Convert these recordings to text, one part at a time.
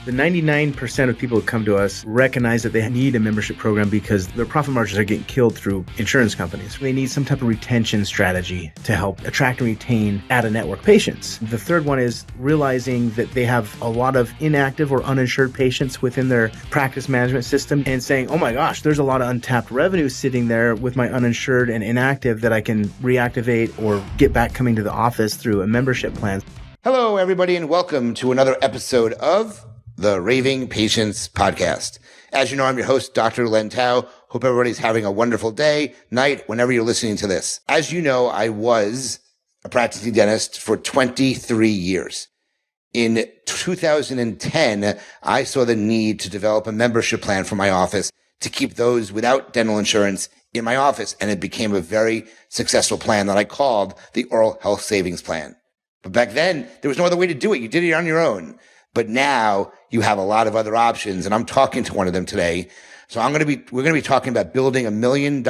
The 99% of people who come to us recognize that they need a membership program because their profit margins are getting killed through insurance companies. They need some type of retention strategy to help attract and retain out-of-network patients. The third one is realizing that they have a lot of inactive or uninsured patients within their practice management system and saying, oh my gosh, there's a lot of untapped revenue sitting there with my uninsured and inactive that I can reactivate or get back coming to the office through a membership plan. Hello, everybody, and welcome to another episode of the Raving Patients Podcast. As you know, I'm your host, Dr. Len Tao. Hope everybody's having a wonderful day, night, whenever you're listening to this. As you know, I was a practicing dentist for 23 years. In 2010, I saw the need to develop a membership plan for my office to keep those without dental insurance in my office, and it became a very successful plan that I called the Oral Health Savings Plan. But back then, there was no other way to do it. You did it on your own. But now you have a lot of other options, and I'm talking to one of them today. So we're going to be talking about building $1 million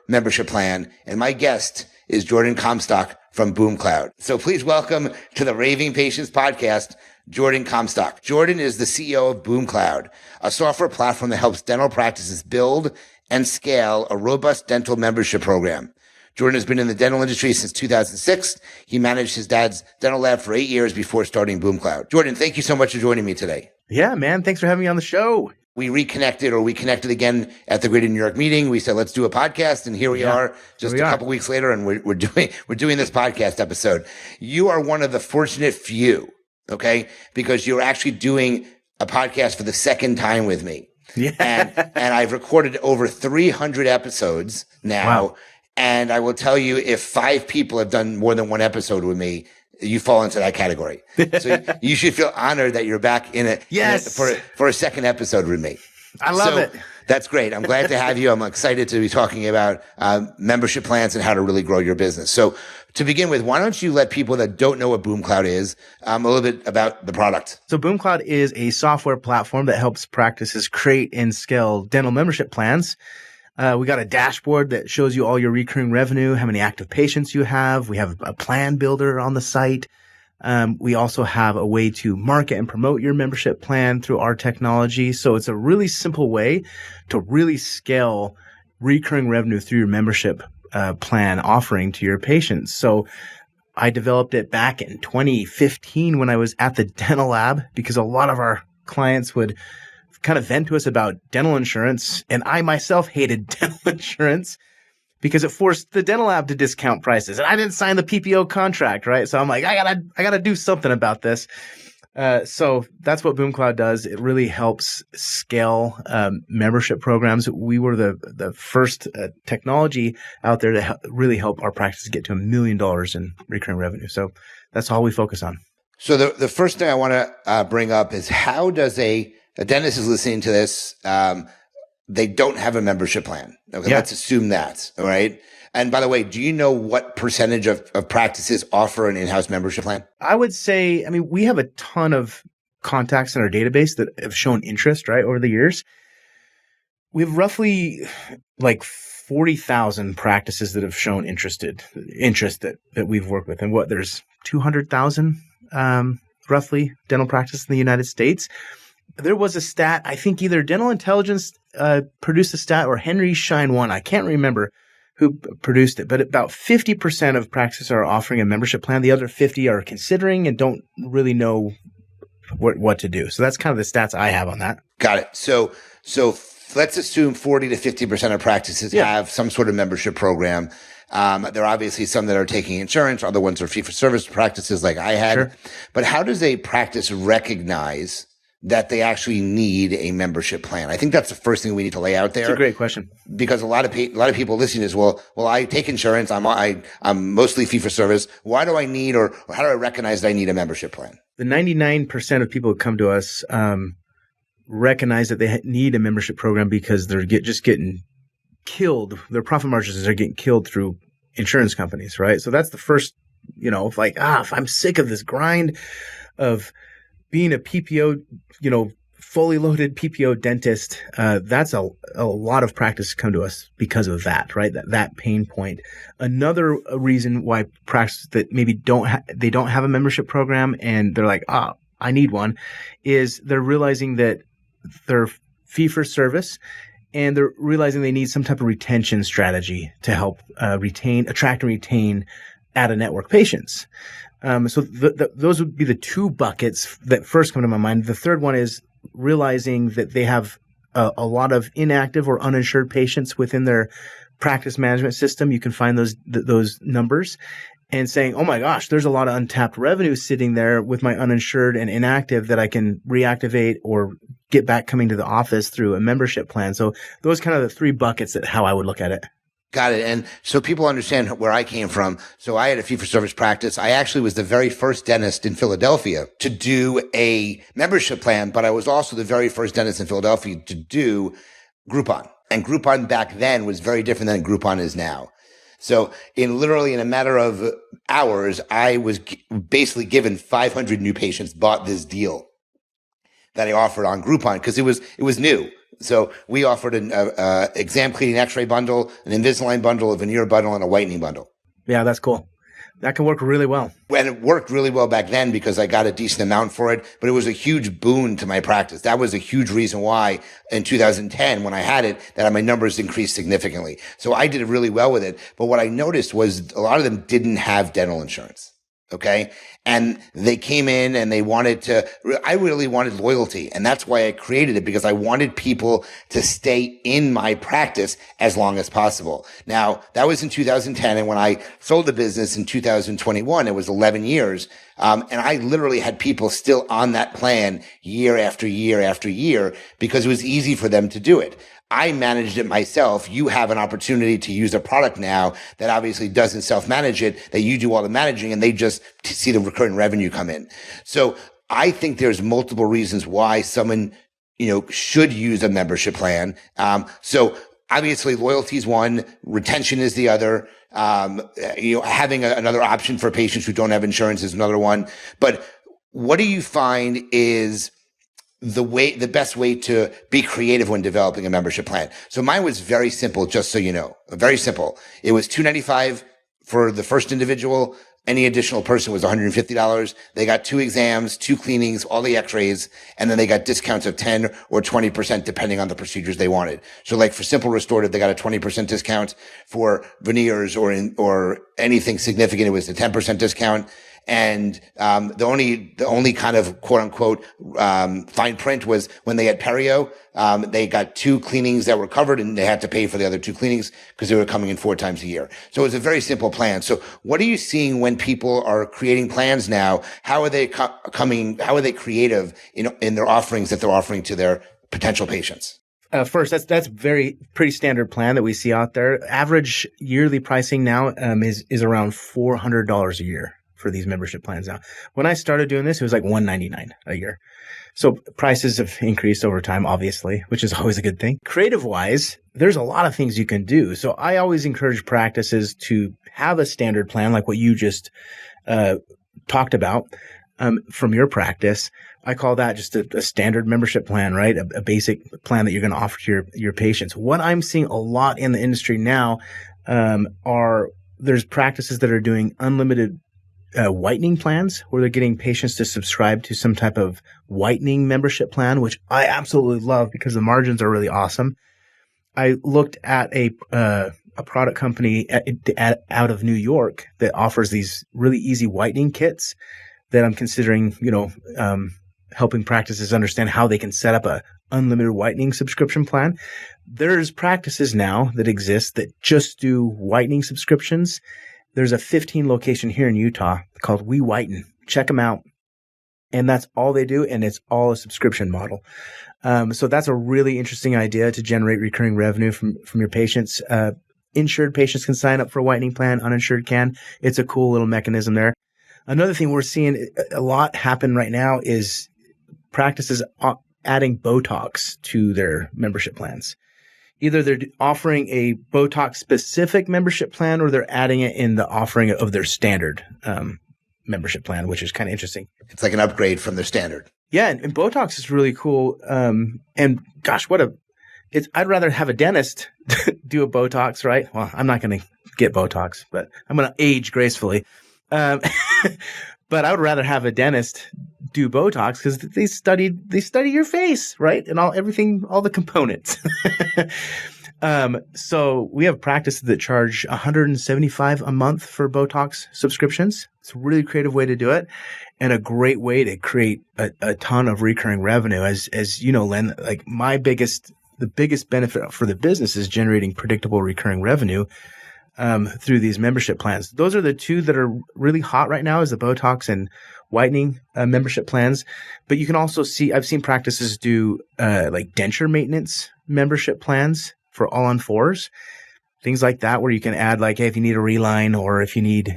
membership plan, and my guest is Jordon Comstock from BoomCloud. So please welcome to the Raving Patients Podcast, Jordon Comstock. Jordon is the CEO of BoomCloud, a software platform that helps dental practices build and scale a robust dental membership program. Jordon has been in the dental industry since 2006. He managed his dad's dental lab for 8 years before starting BoomCloud. Jordon, thank you so much for joining me today. Yeah, man. Thanks for having me on the show. We connected again at the Greater New York meeting. We said, let's do a podcast. And here we are just a couple weeks later, and we're doing this podcast episode. You are one of the fortunate few, okay? Because you're actually doing a podcast for the second time with me. Yeah. And I've recorded over 300 episodes now. Wow. And I will tell you, if 5 people have done more than one episode with me, you fall into that category. So you should feel honored that you're back in it for a second episode with me. I love it. That's great. I'm glad to have you. I'm excited to be talking about membership plans and how to really grow your business. So to begin with, why don't you let people that don't know what BoomCloud is, a little bit about the product? So BoomCloud is a software platform that helps practices create and scale dental membership plans. We got a dashboard that shows you all your recurring revenue, how many active patients you have. We have a plan builder on the site. We also have a way to market and promote your membership plan through our technology. So it's a really simple way to really scale recurring revenue through your membership plan offering to your patients. So I developed it back in 2015 when I was at the dental lab, because a lot of our clients would kind of vent to us about dental insurance. And I myself hated dental insurance because it forced the dental lab to discount prices. And I didn't sign the PPO contract, right? So I'm like, I gotta do something about this. So that's what BoomCloud does. It really helps scale membership programs. We were the first technology out there to really help our practices get to $1 million in recurring revenue. So that's all we focus on. So the first thing I want to bring up is, how does a dentist is listening to this, they don't have a membership plan. Okay, yeah. Let's assume that, all right? And by the way, do you know what percentage of practices offer an in-house membership plan? I would say, we have a ton of contacts in our database that have shown interest, right, over the years. We have roughly like 40,000 practices that have shown interest that we've worked with. And there's 200,000 roughly dental practices in the United States. There was a stat, I think either Dental Intelligence produced a stat or Henry Schein one. I can't remember who produced it, but about 50% of practices are offering a membership plan. The other 50 are considering and don't really know what to do. So that's kind of the stats I have on that. Got it. So let's assume 40 to 50% of practices have some sort of membership program. There are obviously some that are taking insurance. Other ones are fee-for-service practices like I had. Sure. But how does a practice recognize that they actually need a membership plan? I think that's the first thing we need to lay out there. That's a great question. Because a lot of people listening to this, well, I take insurance. I'm mostly fee for service. Why do I need, or how do I recognize that I need a membership plan? The 99% of people who come to us recognize that they need a membership program because they're just getting killed. Their profit margins are getting killed through insurance companies, right? So that's the first, if I'm sick of this grind of being a PPO, fully loaded PPO dentist, that's a lot of practice come to us because of that, right? That pain point. Another reason why practice that maybe don't have a membership program and they're like, I I need one, is they're realizing that they're fee for service, and they're realizing they need some type of retention strategy to help attract and retain out-of-network patients. So those would be the two buckets that first come to my mind. The third one is realizing that they have a lot of inactive or uninsured patients within their practice management system. You can find those numbers and saying, oh my gosh, there's a lot of untapped revenue sitting there with my uninsured and inactive that I can reactivate or get back coming to the office through a membership plan. So those kind of the three buckets that how I would look at it. Got it. And so people understand where I came from. So I had a fee-for-service practice. I actually was the very first dentist in Philadelphia to do a membership plan, but I was also the very first dentist in Philadelphia to do Groupon. And Groupon back then was very different than Groupon is now. So in a matter of hours, I was basically given 500 new patients bought this deal that I offered on Groupon because it was new. So we offered an exam cleaning x-ray bundle, an Invisalign bundle, a veneer bundle, and a whitening bundle. Yeah, that's cool. That can work really well. And it worked really well back then because I got a decent amount for it, but it was a huge boon to my practice. That was a huge reason why in 2010, when I had it, that my numbers increased significantly. So I did really well with it. But what I noticed was a lot of them didn't have dental insurance. Okay. And they came in and I really wanted loyalty. And that's why I created it, because I wanted people to stay in my practice as long as possible. Now, that was in 2010. And when I sold the business in 2021, it was 11 years. And I literally had people still on that plan year after year after year because it was easy for them to do it. I managed it myself. You have an opportunity to use a product now that obviously doesn't self-manage it, that you do all the managing and they just see the recurring revenue come in. So I think there's multiple reasons why someone, should use a membership plan. So obviously loyalty is one, retention is the other. Having another option for patients who don't have insurance is another one. But what do you find is the best way to be creative when developing a membership plan? So mine was very simple, just so you know, very simple. It was $295 for the first individual. Any additional person was $150. They got 2 exams, 2 cleanings, all the x-rays, and then they got discounts of 10 or 20% depending on the procedures they wanted. So like for simple restorative, they got a 20% discount. For veneers or anything significant, it was a 10% discount. And the only kind of quote unquote fine print was when they had perio, they got 2 cleanings that were covered and they had to pay for the other 2 cleanings because they were coming in 4 times a year. So it was a very simple plan. So what are you seeing when people are creating plans now? How are they how are they creative in their offerings that they're offering to their potential patients? First, that's pretty standard plan that we see out there. Average yearly pricing now is around $400 a year for these membership plans now. When I started doing this, it was like $199 a year. So prices have increased over time, obviously, which is always a good thing. Creative wise, there's a lot of things you can do. So I always encourage practices to have a standard plan like what you just talked about from your practice. I call that just a standard membership plan, right? A basic plan that you're going to offer to your patients. What I'm seeing a lot in the industry now there's practices that are doing unlimited whitening plans where they're getting patients to subscribe to some type of whitening membership plan, which I absolutely love because the margins are really awesome. I looked at a product company out of New York that offers these really easy whitening kits that I'm considering, helping practices understand how they can set up a unlimited whitening subscription plan. There's practices now that exist that just do whitening subscriptions. There's a 15 location here in Utah called We Whiten. Check them out. And that's all they do. And it's all a subscription model. So that's a really interesting idea to generate recurring revenue from your patients. Insured patients can sign up for a whitening plan. Uninsured can. It's a cool little mechanism there. Another thing we're seeing a lot happen right now is practices adding Botox to their membership plans. Either they're offering a Botox specific membership plan or they're adding it in the offering of their standard membership plan, which is kind of interesting. It's like an upgrade from their standard. Yeah. And Botox is really cool. And gosh, I'd rather have a dentist do a Botox, right? Well, I'm not going to get Botox, but I'm going to age gracefully. But But I would rather have a dentist do Botox because they study your face, right? And all the components. So we have practices that charge $175 a month for Botox subscriptions. It's a really creative way to do it and a great way to create a ton of recurring revenue. As you know, Len, like the biggest benefit for the business is generating predictable recurring revenue through these membership plans. Those are the two that are really hot right now, is the Botox and whitening membership plans. But you can also I've seen practices do like denture maintenance membership plans for all on fours, things like that, where you can add like, hey, if you need a reline or if you need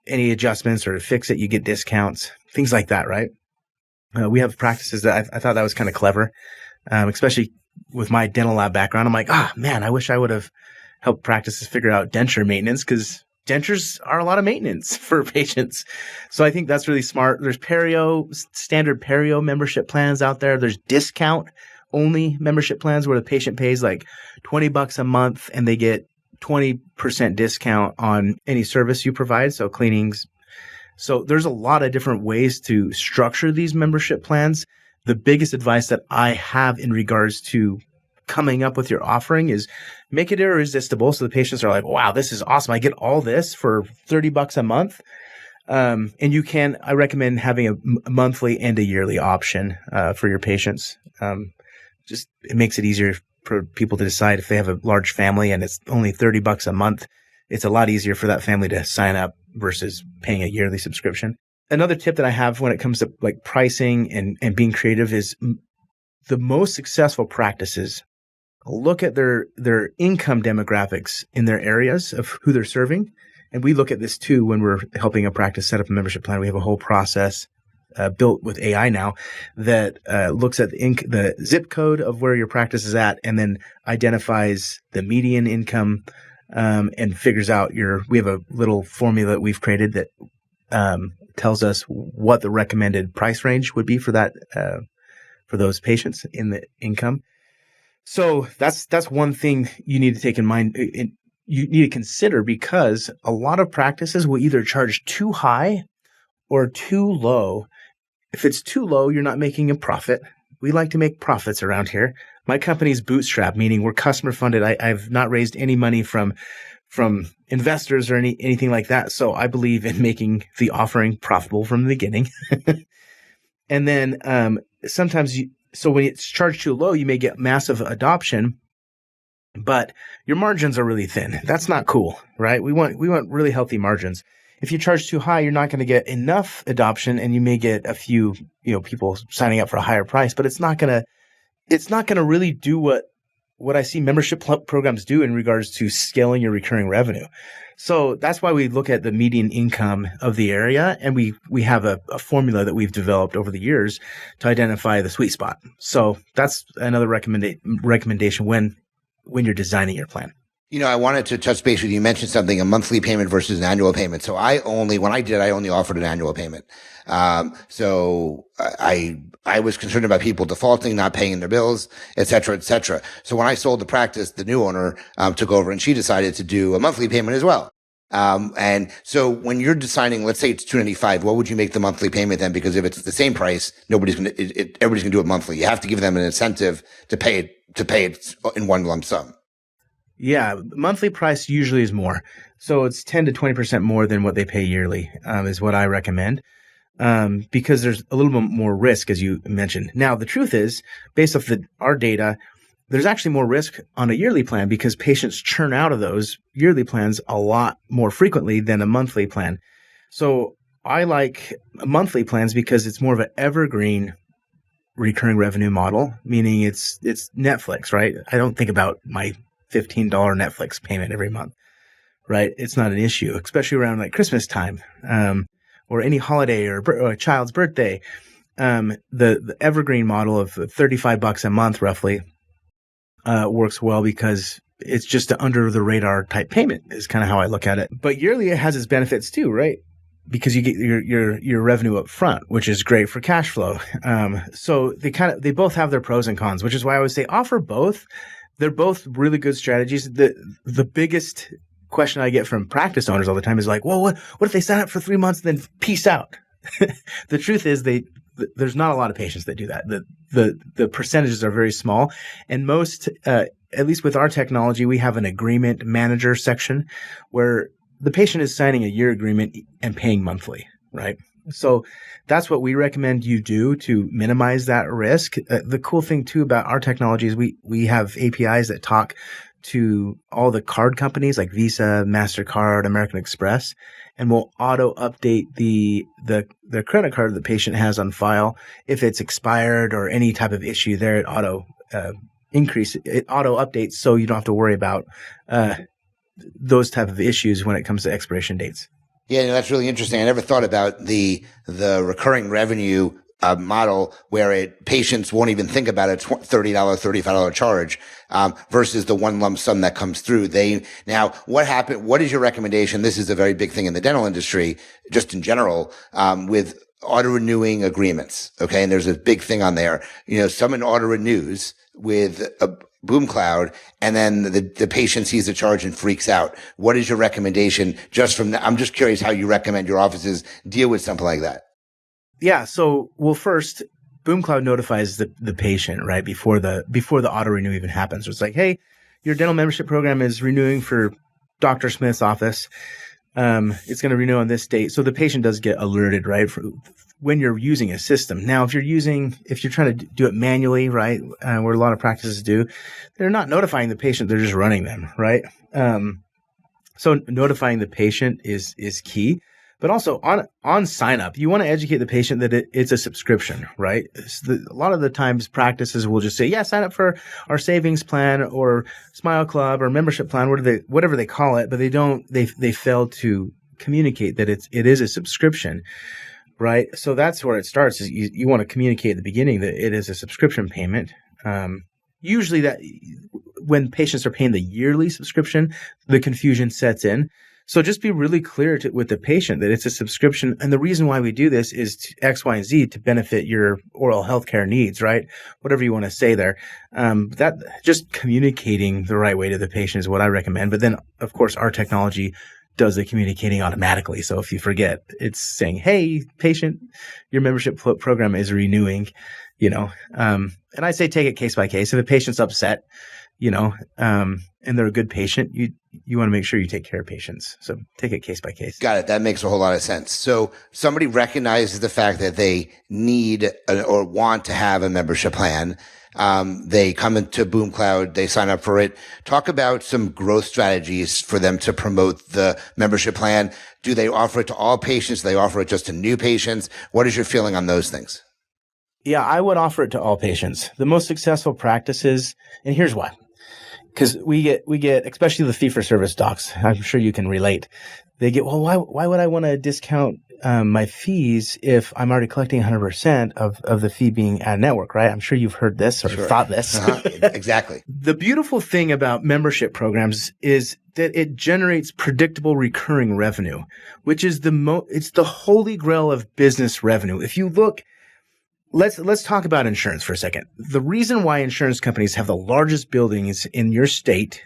any adjustments or to fix it, you get discounts, things like that, right? We have practices that I thought that was kind of clever, especially with my dental lab background. I'm like, man, I wish I would have helped practices figure out denture maintenance, because dentures are a lot of maintenance for patients. So I think that's really smart. There's standard perio membership plans out there. There's discount only membership plans where the patient pays like $20 a month and they get 20% discount on any service you provide. So cleanings. So there's a lot of different ways to structure these membership plans. The biggest advice that I have in regards to coming up with your offering is make it irresistible. So the patients are like, wow, this is awesome. I get all this for $30 a month. And I recommend having a monthly and a yearly option for your patients. It makes it easier for people to decide if they have a large family and it's only $30 a month. It's a lot easier for that family to sign up versus paying a yearly subscription. Another tip that I have when it comes to like pricing and being creative is the most successful practices look at their income demographics in their areas of who they're serving. And we look at this too when we're helping a practice set up a membership plan. We have a whole process built with AI now that looks at the zip code of where your practice is at and then identifies the median income and figures out we have a little formula that we've created that tells us what the recommended price range would be for that for those patients in the income. So that's one thing you need to take in mind. You need to consider, because a lot of practices will either charge too high or too low. If it's too low, you're not making a profit. We like to make profits around here. My company's bootstrap, meaning we're customer funded. I've not raised any money from investors or anything like that. So I believe in making the offering profitable from the beginning. And then sometimes so when it's charged too low, you may get massive adoption, but your margins are really thin. That's not cool, right? We want really healthy margins. If you charge too high, you're not going to get enough adoption, and you may get a few, people signing up for a higher price, but it's not going to really do what I see membership programs do in regards to scaling your recurring revenue. So that's why we look at the median income of the area, and we have a formula that we've developed over the years to identify the sweet spot. So that's another recommendation when you're designing your plan. I wanted to touch base with you. You mentioned something, a monthly payment versus an annual payment. So I only offered an annual payment. So I was concerned about people defaulting, not paying their bills, et cetera, et cetera. So when I sold the practice, the new owner, took over, and she decided to do a monthly payment as well. And so when you're deciding, let's say it's $295, what would you make the monthly payment then? Because if it's the same price, everybody's going to do it monthly. You have to give them an incentive to pay it in one lump sum. Yeah, monthly price usually is more. So it's 10 to 20% more than what they pay yearly, is what I recommend, because there's a little bit more risk, as you mentioned. Now, the truth is, based off our data, there's actually more risk on a yearly plan because patients churn out of those yearly plans a lot more frequently than a monthly plan. So I like monthly plans because it's more of an evergreen recurring revenue model, meaning it's Netflix, right? I don't think about my $15 Netflix payment every month, right? It's not an issue, especially around like Christmas time, or any holiday or a child's birthday. The evergreen model of $35 a month roughly works well because it's just an under the radar type payment is kind of how I look at it. But yearly it has its benefits too, right? Because you get your revenue up front, which is great for cash flow. So they both have their pros and cons, which is why I always say offer both. They're both really good strategies. The biggest question I get from practice owners all the time is like, well, what if they sign up for 3 months and then peace out? The truth is there's not a lot of patients that do that. The percentages are very small, and most, at least with our technology, we have an agreement manager section where the patient is signing a year agreement and paying monthly, right? So that's what we recommend you do to minimize that risk. The cool thing too about our technology is we have APIs that talk to all the card companies like Visa, MasterCard, American Express, and will auto update the credit card the patient has on file. If it's expired or any type of issue there, it auto updates, so you don't have to worry about those type of issues when it comes to expiration dates. Yeah, no, that's really interesting. I never thought about the recurring revenue model where patients won't even think about a $30, $35 charge versus the one lump sum that comes through. Now, what is your recommendation? This is a very big thing in the dental industry, just in general, with auto-renewing agreements. Okay. And there's a big thing on there. Someone auto-renews with a BoomCloud, and then the patient sees the charge and freaks out. What is your recommendation? I'm just curious how you recommend your offices deal with something like that. Yeah. So, first, BoomCloud notifies the patient right before the auto renew even happens. So it's like, hey, your dental membership program is renewing for Dr. Smith's office. It's going to renew on this date. So the patient does get alerted, right, when you're using a system. Now, if you're trying to do it manually, right, where a lot of practices do, they're not notifying the patient. They're just running them, right? So notifying the patient is key. But also on sign up, you want to educate the patient that it's a subscription, right? A lot of the times practices will just say, yeah, sign up for our savings plan or Smile Club or membership plan, whatever they call it, but they fail to communicate that it is a subscription, right? So that's where it starts. Is you want to communicate at the beginning that it is a subscription payment. Usually that when patients are paying the yearly subscription, the confusion sets in. So just be really clear with the patient that it's a subscription. And the reason why we do this is X, Y, and Z to benefit your oral healthcare needs, right? Whatever you want to say there. That just communicating the right way to the patient is what I recommend. But then, of course, our technology does the communicating automatically. So if you forget, it's saying, hey, patient, your membership program is renewing, and I say take it case by case. If a patient's upset, and they're a good patient, you want to make sure you take care of patients. So take it case by case. Got it. That makes a whole lot of sense. So somebody recognizes the fact that they need or want to have a membership plan. They come into BoomCloud, they sign up for it. Talk about some growth strategies for them to promote the membership plan. Do they offer it to all patients? Do they offer it just to new patients? What is your feeling on those things? Yeah, I would offer it to all patients. The most successful practices, and here's why. Because we get, especially the fee-for-service docs, I'm sure you can relate. They get, well, why would I want to discount my fees if I'm already collecting 100% of the fee being out of network, right? I'm sure you've heard this or thought this. Exactly. The beautiful thing about membership programs is that it generates predictable recurring revenue, which is it's the holy grail of business revenue. If you look, let's talk about insurance for a second. The reason why insurance companies have the largest buildings in your state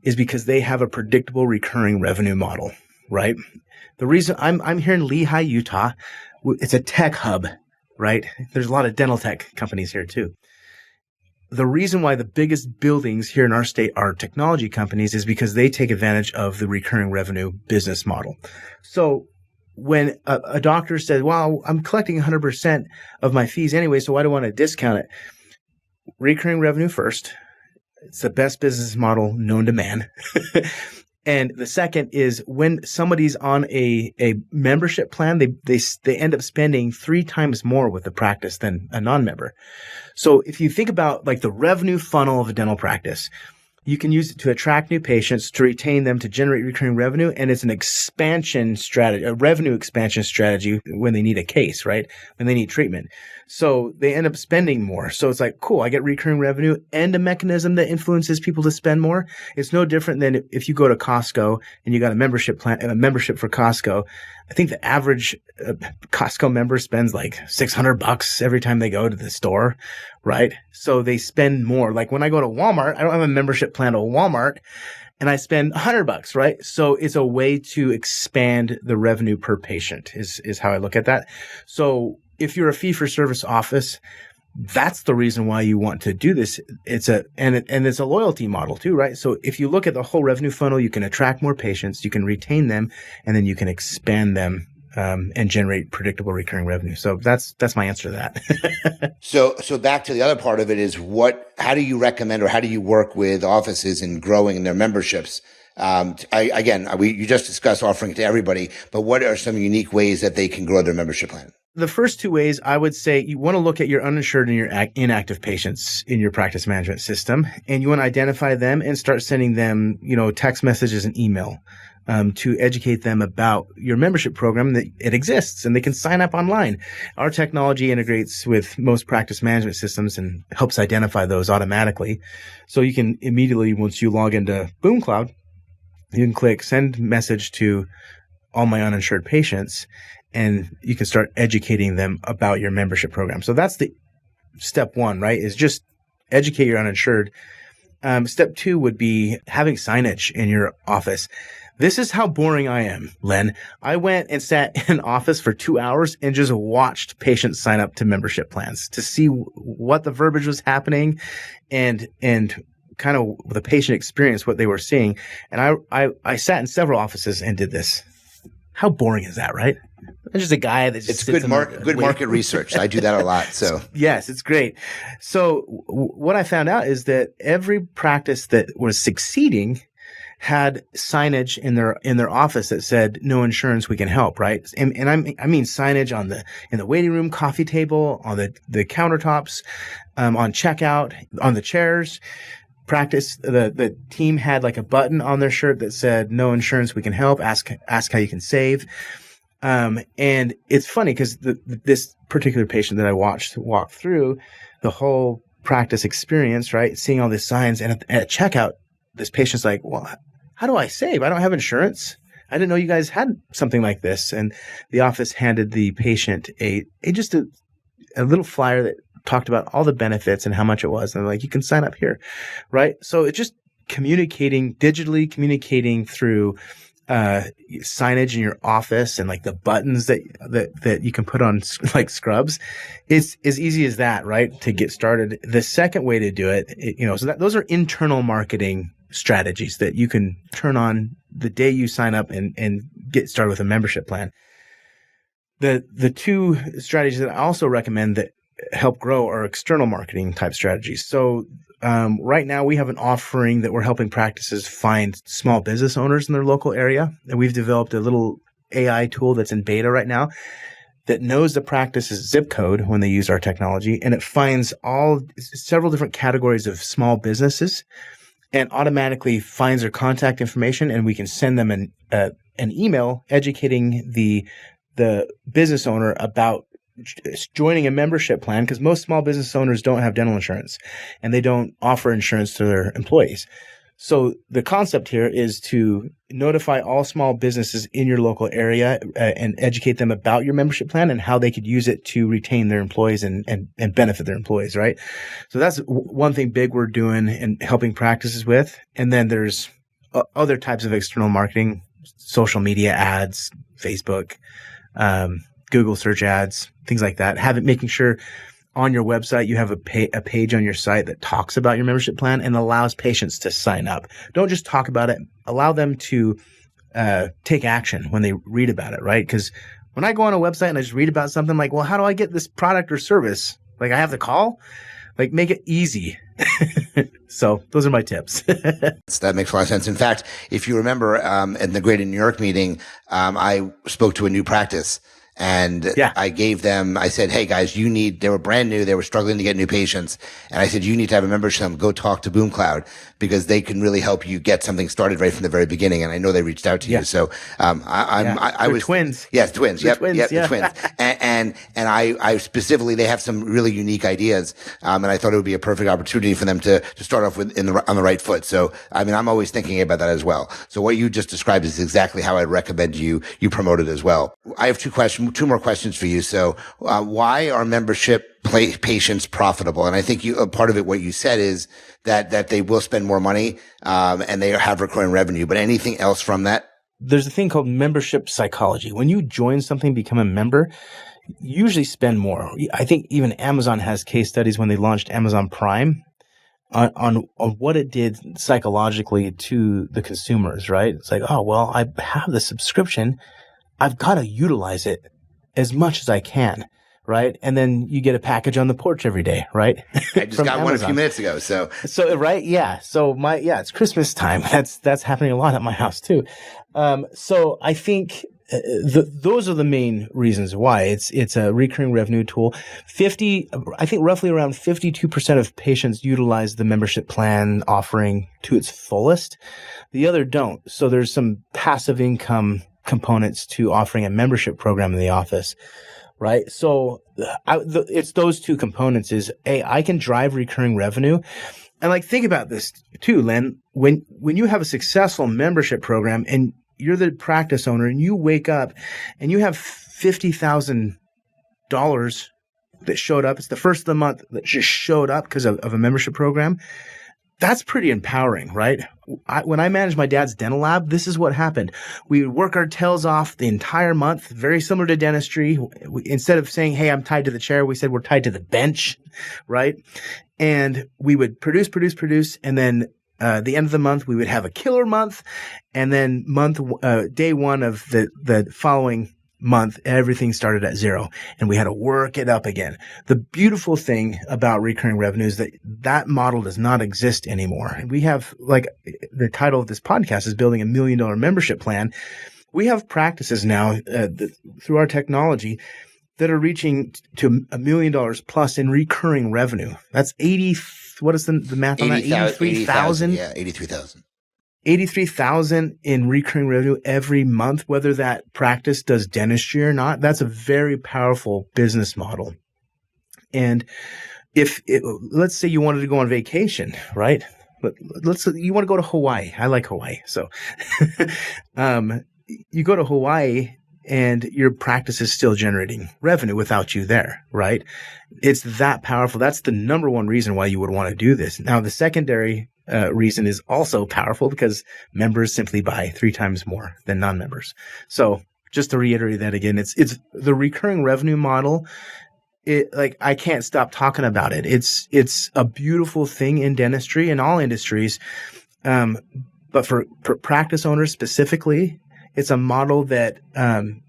is because they have a predictable recurring revenue model, right? The reason I'm here in Lehi, Utah, it's a tech hub, right? There's a lot of dental tech companies here too. The reason why the biggest buildings here in our state are technology companies is because they take advantage of the recurring revenue business model. So when a doctor says, well, I'm collecting 100% of my fees anyway, so why do I want to discount it? Recurring revenue first. It's the best business model known to man. And the second is when somebody's on a membership plan, they end up spending 3 times more with the practice than a non-member. So if you think about like the revenue funnel of a dental practice, you can use it to attract new patients, to retain them, to generate recurring revenue. And it's an expansion strategy, a revenue expansion strategy when they need a case, right? When they need treatment. So they end up spending more. So it's like, cool, I get recurring revenue and a mechanism that influences people to spend more. It's no different than if you go to Costco and you got a membership plan, a membership for Costco. I think the average Costco member spends like $600 every time they go to the store, right? So they spend more. Like when I go to Walmart, I don't have a membership plan to Walmart. and I spend $100, right? So it's a way to expand the revenue per patient is how I look at that. So if you're a fee for service office, that's the reason why you want to do this. It's a loyalty model too, right? So if you look at the whole revenue funnel, you can attract more patients, you can retain them, and then you can expand them and generate predictable recurring revenue. So that's my answer to that. So back to the other part of it is how do you recommend or how do you work with offices in growing their memberships? You just discussed offering it to everybody, but what are some unique ways that they can grow their membership plan? The first two ways, I would say you want to look at your uninsured and your inactive patients in your practice management system, and you want to identify them and start sending them, text messages and email to educate them about your membership program, that it exists and they can sign up online. Our technology integrates with most practice management systems and helps identify those automatically. So you can immediately, once you log into BoomCloud, you can click send message to all my uninsured patients, and you can start educating them about your membership program. So that's the step one, right? Is just educate your uninsured. Step two would be having signage in your office. This is how boring I am, Len. I went and sat in an office for 2 hours and just watched patients sign up to membership plans to see what the verbiage was happening and kind of the patient experience, what they were seeing. And I sat in several offices and did this. How boring is that, right? I'm just a guy that just it's good market research. I do that a lot. So yes, it's great. So what I found out is that every practice that was succeeding had signage in their office that said "No insurance, we can help." Right, and I mean signage in the waiting room, coffee table, on the countertops, on checkout, on the chairs. Practice the team had like a button on their shirt that said "No insurance, we can help." Ask how you can save. And it's funny because this particular patient that I watched walk through the whole practice experience, right, seeing all these signs, and at checkout, this patient's like, "Well, how do I save? I don't have insurance. I didn't know you guys had something like this." And the office handed the patient a little flyer that talked about all the benefits and how much it was. And they're like, "You can sign up here," right? So it's just digitally communicating through signage in your office and like the buttons that you can put on like scrubs. It's as easy as that, right? To get started. The second way to do it, so those are internal marketing strategies that you can turn on the day you sign up and get started with a membership plan. The two strategies that I also recommend that help grow are external marketing type strategies. So right now we have an offering that we're helping practices find small business owners in their local area. And we've developed a little AI tool that's in beta right now that knows the practice's zip code when they use our technology. And it finds several different categories of small businesses and automatically finds their contact information. And we can send them an email educating the business owner about joining a membership plan, because most small business owners don't have dental insurance and they don't offer insurance to their employees. So the concept here is to notify all small businesses in your local area and educate them about your membership plan and how they could use it to retain their employees and benefit their employees, right? So that's one thing big we're doing and helping practices with. And then there's other types of external marketing, social media ads, Facebook, Google search ads, things like that. Making sure on your website you have a page on your site that talks about your membership plan and allows patients to sign up. Don't just talk about it. Allow them to take action when they read about it, right? Because when I go on a website and I just read about something, like, well, how do I get this product or service? Like, I have to call? Like, make it easy. So those are my tips. That makes a lot of sense. In fact, if you remember in the Greater New York meeting, I spoke to a new practice. And I said, "Hey guys, they were brand new. They were struggling to get new patients. And I said, you need to have a membership. Go talk to BoomCloud because they can really help you get something started right from the very beginning." And I know they reached out to you. So, I was twins. Yes, twins. Yep. Twins, the twins. And I specifically, they have some really unique ideas. And I thought it would be a perfect opportunity for them to start off with on the right foot. So, I mean, I'm always thinking about that as well. So what you just described is exactly how I'd recommend you promote it as well. I have two more questions for you. So, why are membership patients profitable. And I think part of it, what you said is that they will spend more money, and they have recurring revenue. But anything else from that? There's a thing called membership psychology. When you join something, become a member, you usually spend more. I think even Amazon has case studies when they launched Amazon Prime on what it did psychologically to the consumers, right? It's like, oh, well, I have the subscription. I've got to utilize it as much as I can, right? And then you get a package on the porch every day, right? I just got one a few minutes ago. So right. Yeah. So it's Christmas time. That's happening a lot at my house too. So I think those are the main reasons why it's a recurring revenue tool. I think roughly around 52% of patients utilize the membership plan offering to its fullest. The other don't. So there's some passive income components to offering a membership program in the office, right? So it's those two components is I can drive recurring revenue. And like, think about this too, Len, when you have a successful membership program and you're the practice owner and you wake up and you have $50,000 that showed up. It's the first of the month that just showed up because of a membership program. That's pretty empowering, right? When I managed my dad's dental lab, this is what happened. We would work our tails off the entire month, very similar to dentistry. Instead of saying, hey, I'm tied to the chair, we said we're tied to the bench, right? And we would produce. And then the end of the month, we would have a killer month. And then day one of the following month, everything started at zero and we had to work it up again. The beautiful thing about recurring revenue is that model does not exist anymore. And we have, like, the title of this podcast is Building $1 Million Membership Plan. We have practices now through our technology that are reaching to $1 million plus in recurring revenue. That's 80. What is the math on that? 83,000? Yeah, 83,000. 83,000 in recurring revenue every month, whether that practice does dentistry or not. That's a very powerful business model. And let's say you wanted to go on vacation, right? But you want to go to Hawaii. I like Hawaii. So, you go to Hawaii and your practice is still generating revenue without you there, right? It's that powerful. That's the number one reason why you would want to do this. Now, the secondary reason is also powerful because members simply buy 3 times more than non-members. So just to reiterate that again, it's the recurring revenue model. I can't stop talking about it. It's a beautiful thing in dentistry and all industries. But for practice owners specifically, it's a model that,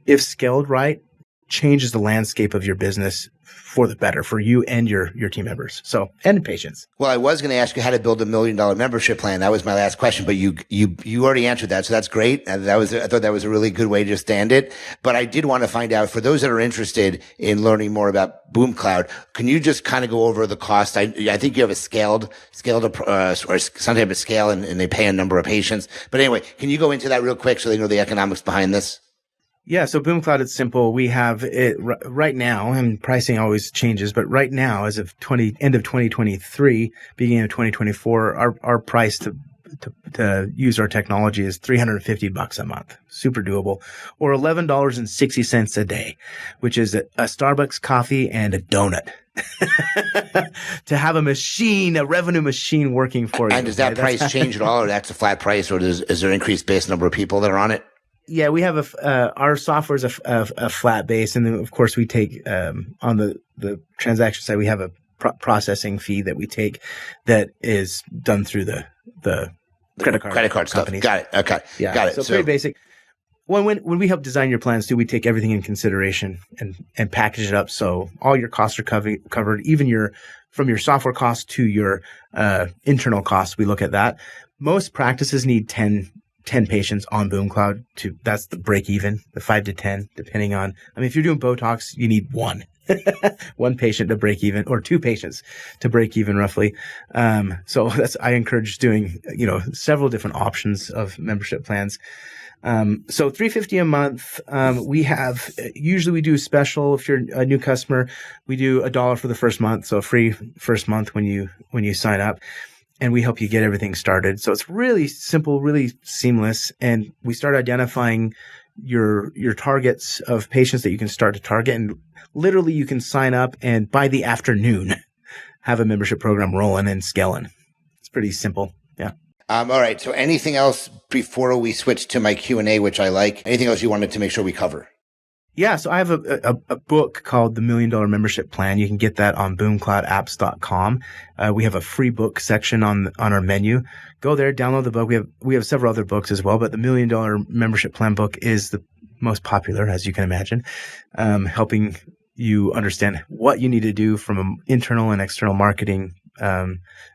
if scaled right, changes the landscape of your business for the better for you and your team members. So, and patients. Well, I was going to ask you how to build $1 million membership plan. That was my last question, but you already answered that. So that's great. And I thought that was a really good way to stand it. But I did want to find out, for those that are interested in learning more about BoomCloud, can you just kind of go over the cost? I think you have a scaled or some type of scale, and they pay a number of patients. But anyway, can you go into that real quick so they know the economics behind this? Yeah, so BoomCloud, it's simple. We have it right now, and pricing always changes, but right now, as of end of 2023, beginning of 2024, our price to use our technology is $350 a month. Super doable. Or $11.60 a day, which is a Starbucks coffee and a donut. To have a revenue machine working for you. And does that price change at all, or that's a flat price, or is there increased base number of people that are on it? Yeah, we have our software is a flat base, and then of course we take on the transaction side we have a processing fee that we take that is done through the credit card stuff. companies. Got it. Okay, yeah, got it. So pretty basic. When we help design your plans too, we take everything in consideration and package it up so all your costs are covered, even from your software costs to your internal costs. We look at that. Most practices need 10 patients on BoomCloud that's the break even, the 5 to 10, depending on, if you're doing Botox, you need one patient to break even, or 2 patients to break even roughly. So I encourage doing, several different options of membership plans. So $350 a month. Usually we do special. If you're a new customer, we do $1 for the first month. So a free first month when you sign up. And we help you get everything started. So it's really simple, really seamless. And we start identifying your targets of patients that you can start to target. And literally you can sign up and by the afternoon have a membership program rolling and scaling. It's pretty simple. Yeah. All right. So anything else before we switch to my Q&A, which I like? Anything else you wanted to make sure we cover? Yeah, so I have a book called The $1 Million Membership Plan. You can get that on BoomCloudApps.com. We have a free book section on our menu. Go there, download the book. We have several other books as well, but the $1 Million Membership Plan book is the most popular, as you can imagine, helping you understand what you need to do from internal and external marketing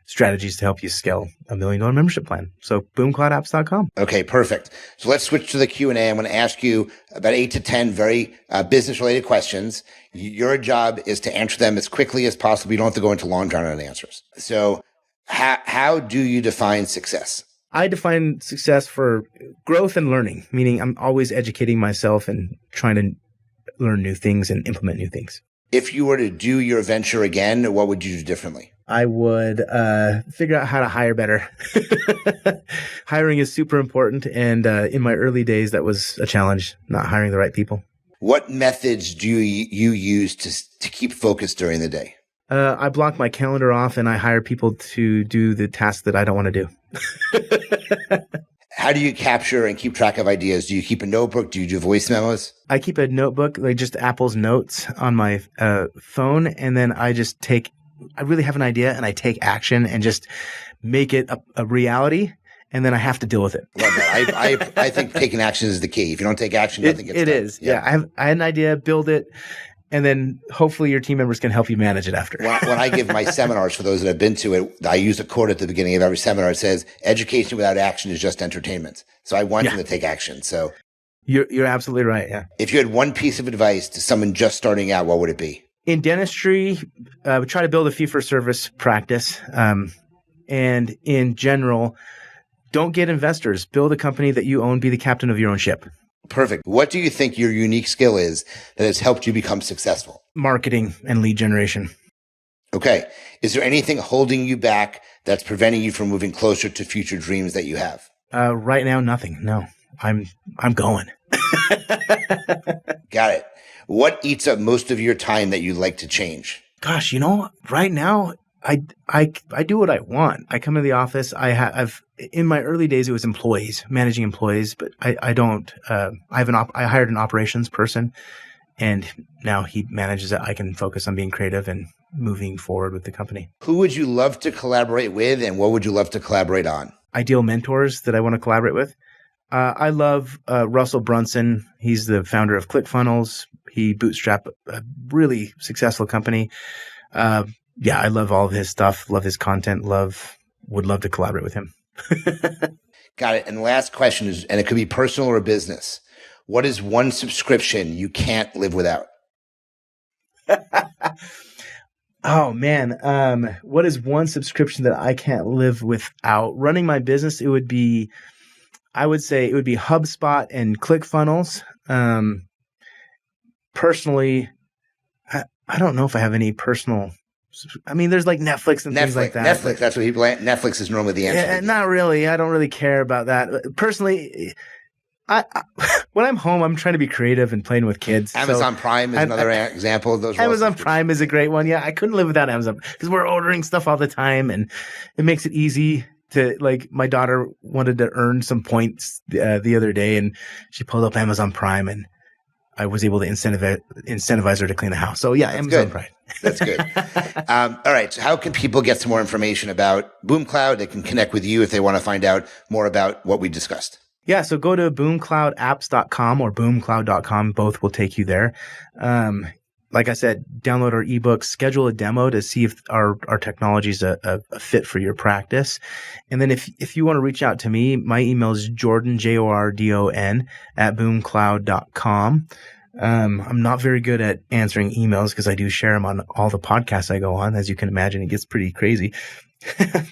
strategies to help you scale a $1 million membership plan. So BoomCloudApps.com. Okay, perfect. So let's switch to the Q&A. I'm going to ask you about 8 to 10 very business-related questions. Your job is to answer them as quickly as possible. You don't have to go into long, drawn-out answers. So how do you define success? I define success for growth and learning, meaning I'm always educating myself and trying to learn new things and implement new things. If you were to do your venture again, what would you do differently? I would figure out how to hire better. Hiring is super important. And in my early days, that was a challenge, not hiring the right people. What methods do you use to keep focused during the day? I block my calendar off and I hire people to do the tasks that I don't want to do. How do you capture and keep track of ideas? Do you keep a notebook? Do you do voice memos? I keep a notebook, like just Apple's Notes on my phone. And then I really have an idea and I take action and just make it a reality. And then I have to deal with it. Love that. I think taking action is the key. If you don't take action, nothing gets done. It is. Yeah. I had an idea, build it. And then hopefully your team members can help you manage it after. When I give my seminars, for those that have been to it, I use a quote at the beginning of every seminar. It says, education without action is just entertainment. So I want them to take action. So you're absolutely right. Yeah. If you had one piece of advice to someone just starting out, what would it be? In dentistry, try to build a fee-for-service practice. And in general, don't get investors. Build a company that you own. Be the captain of your own ship. Perfect. What do you think your unique skill is that has helped you become successful? Marketing and lead generation. Okay. Is there anything holding you back that's preventing you from moving closer to future dreams that you have? Right now, nothing. No, I'm going. Got it. What eats up most of your time that you'd like to change? Gosh, right now, I do what I want. I come to the office. I've in my early days, it was managing employees, but I don't, I hired an operations person and now he manages it. I can focus on being creative and moving forward with the company. Who would you love to collaborate with and what would you love to collaborate on? Ideal mentors that I want to collaborate with. I love Russell Brunson. He's the founder of ClickFunnels. He bootstrapped a really successful company. I love all of his stuff. Love his content. Would love to collaborate with him. Got it. And the last question is, and it could be personal or business. What is one subscription you can't live without? Oh man. What is one subscription that I can't live without? Running my business, I would say it would be HubSpot and ClickFunnels. Personally, I don't know if I have any personal. I mean, there's like Netflix and things like that. Netflix, that's what people. Netflix is normally the answer. Yeah, not really. I don't really care about that. Personally, I when I'm home, I'm trying to be creative and playing with kids. Amazon Prime is another example of those. Amazon Prime is a great one. Yeah, I couldn't live without Amazon because we're ordering stuff all the time, and it makes it easy to my daughter wanted to earn some points the other day, and she pulled up Amazon Prime, and I was able to incentivize her to clean the house. So yeah, Amazon Prime. That's good. All right. So how can people get some more information about BoomCloud? They can connect with you if they want to find out more about what we discussed. Yeah. So go to BoomCloudApps.com or BoomCloud.com. Both will take you there. Like I said, download our ebooks, schedule a demo to see if our technology is a fit for your practice. And then if you want to reach out to me, my email is Jordon, Jordon @BoomCloud.com. I'm not very good at answering emails because I do share them on all the podcasts I go on. As you can imagine, it gets pretty crazy.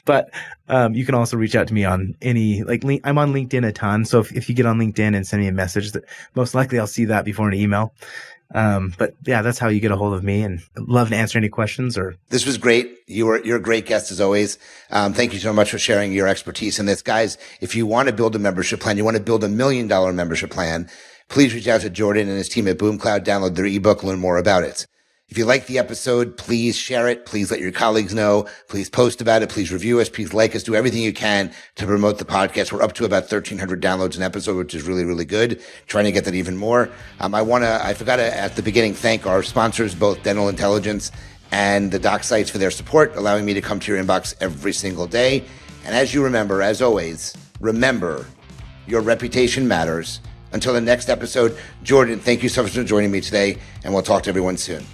But you can also reach out to me on I'm on LinkedIn a ton. So if you get on LinkedIn and send me a message, that most likely I'll see that before an email. But yeah, that's how you get a hold of me, and I'd love to answer any questions. This was great. You're a great guest as always. Thank you so much for sharing your expertise in this. Guys, if you want to build a membership plan, you want to build $1 million membership plan, please reach out to Jordon and his team at BoomCloud, download their ebook, learn more about it. If you like the episode, please share it. Please let your colleagues know. Please post about it. Please review us. Please like us. Do everything you can to promote the podcast. We're up to about 1,300 downloads an episode, which is really, really good. Trying to get that even more. I forgot to, at the beginning, thank our sponsors, both Dental Intelligence and the doc sites, for their support, allowing me to come to your inbox every single day. And as you remember, as always, remember, your reputation matters. Until the next episode, Jordon, thank you so much for joining me today, and we'll talk to everyone soon.